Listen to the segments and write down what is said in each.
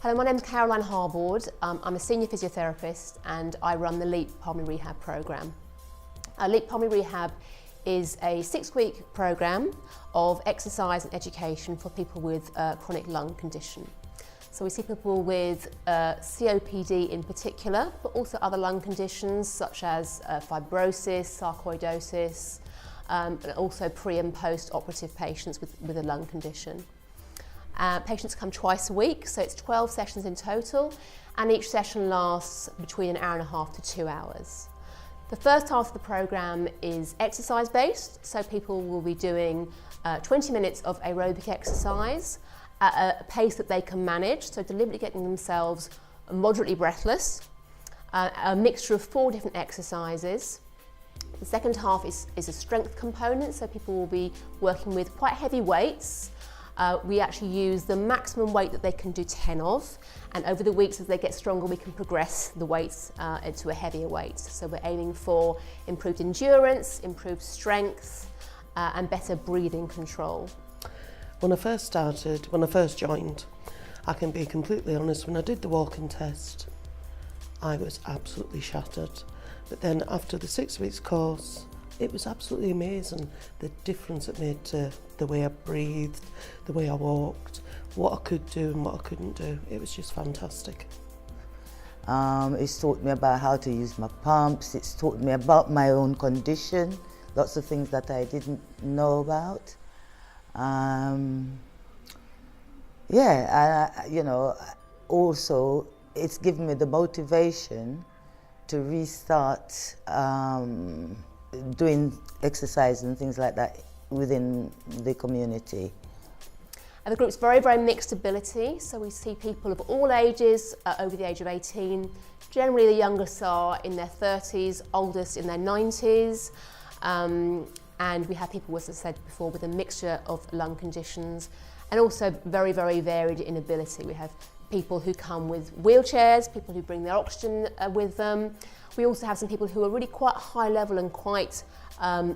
So my name's Caroline Harbord. I'm a senior physiotherapist and I run the LEEP Pulmonary Rehab programme. LEEP Pulmonary Rehab is a 6-week programme of exercise and education for people with chronic lung condition. So we see people with COPD in particular, but also other lung conditions such as fibrosis, sarcoidosis, and also pre and post-operative patients with a lung condition. Patients come twice a week, so it's 12 sessions in total, and each session lasts between an hour and a half to 2 hours. The first half of the programme is exercise-based, so people will be doing 20 minutes of aerobic exercise at a pace that they can manage, so deliberately getting themselves moderately breathless, a mixture of 4 different exercises. The second half is a strength component, so people will be working with quite heavy weights. We actually use the maximum weight that they can do 10 of, and over the weeks as they get stronger we can progress the weights into a heavier weight. So we're aiming for improved endurance, improved strength and better breathing control. When I first joined, I can be completely honest, when I did the walking test I was absolutely shattered, but then after the 6 weeks course it was absolutely amazing, the difference it made to the way I breathed, the way I walked, what I could do and what I couldn't do. It was just fantastic. It's taught me about how to use my pumps, it's taught me about my own condition, lots of things that I didn't know about. Also it's given me the motivation to restart doing exercise and things like that within the community. And the group's very, very mixed ability, so we see people of all ages over the age of 18. Generally the youngest are in their 30s, oldest in their 90s, and we have people, as I said before, with a mixture of lung conditions and also very, very varied in ability. We have people who come with wheelchairs, people who bring their oxygen with them. We also have some people who are really quite high level and quite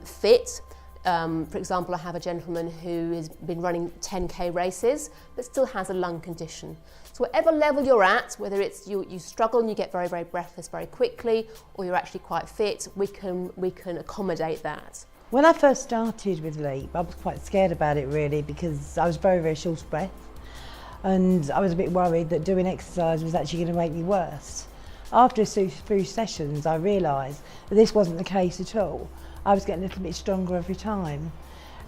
fit. For example, I have a gentleman who has been running 10k races but still has a lung condition. So whatever level you're at, whether it's you struggle and you get very, very breathless very quickly, or you're actually quite fit, we can accommodate that. When I first started with LEEP, I was quite scared about it really, because I was very, very short of breath. And I was a bit worried that doing exercise was actually going to make me worse. After a few sessions, I realised that this wasn't the case at all. I was getting a little bit stronger every time.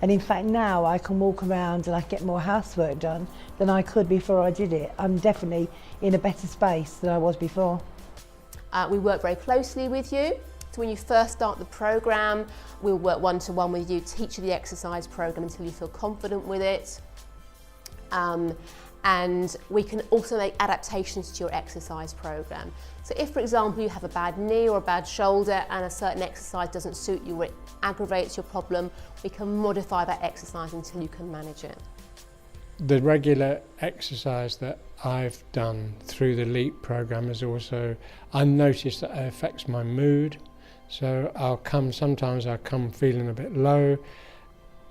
And in fact now I can walk around and I get more housework done than I could before I did it. I'm definitely in a better space than I was before. We work very closely with you. So when you first start the programme, we'll work one-to-one with you, teach you the exercise programme until you feel confident with it. And we can also make adaptations to your exercise programme. So if, for example, you have a bad knee or a bad shoulder and a certain exercise doesn't suit you or it aggravates your problem, we can modify that exercise until you can manage it. The regular exercise that I've done through the LEEP programme is also, I've noticed that it affects my mood. So sometimes I'll come feeling a bit low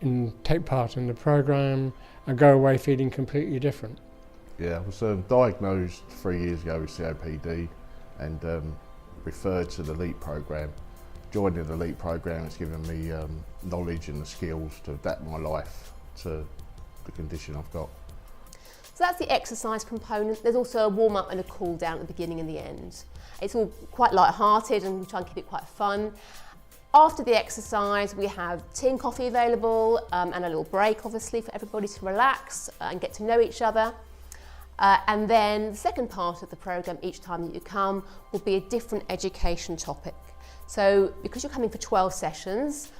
and take part in the programme and go away feeling completely different. Yeah, I was diagnosed 3 years ago with COPD and referred to the LEEP programme. Joining the LEEP programme has given me knowledge and the skills to adapt my life to the condition I've got. So that's the exercise component. There's also a warm-up and a cool-down at the beginning and the end. It's all quite light-hearted and we try and keep it quite fun. After the exercise, we have tea and coffee available and a little break, obviously, for everybody to relax and get to know each other. And then the second part of the programme, each time that you come, will be a different education topic. So because you're coming for 12 sessions,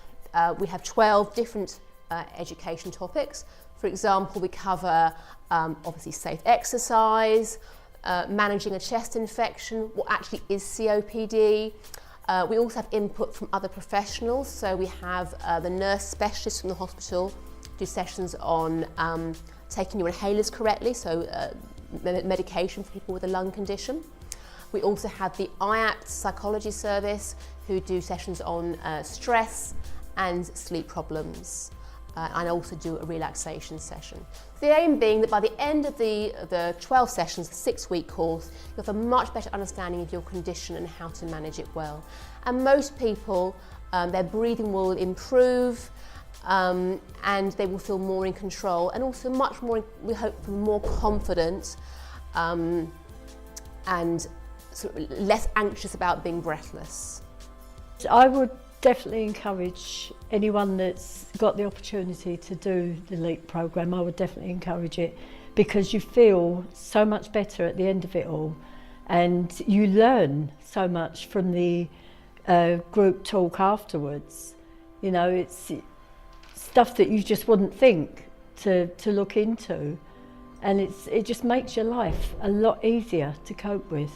we have 12 different education topics. For example, we cover obviously safe exercise, managing a chest infection, what actually is COPD. We also have input from other professionals, so we have the nurse specialists from the hospital do sessions on taking your inhalers correctly, so medication for people with a lung condition. We also have the IAPT psychology service who do sessions on stress and sleep problems. and also do a relaxation session. The aim being that by the end of the 12 sessions, the 6-week course, you'll have a much better understanding of your condition and how to manage it well. And most people, their breathing will improve, and they will feel more in control, and also much more, we hope, more confident and sort of less anxious about being breathless. I would definitely encourage anyone that's got the opportunity to do the LEEP programme. I would definitely encourage it, because you feel so much better at the end of it all, and you learn so much from the group talk afterwards. You know, it's stuff that you just wouldn't think to look into, and it just makes your life a lot easier to cope with.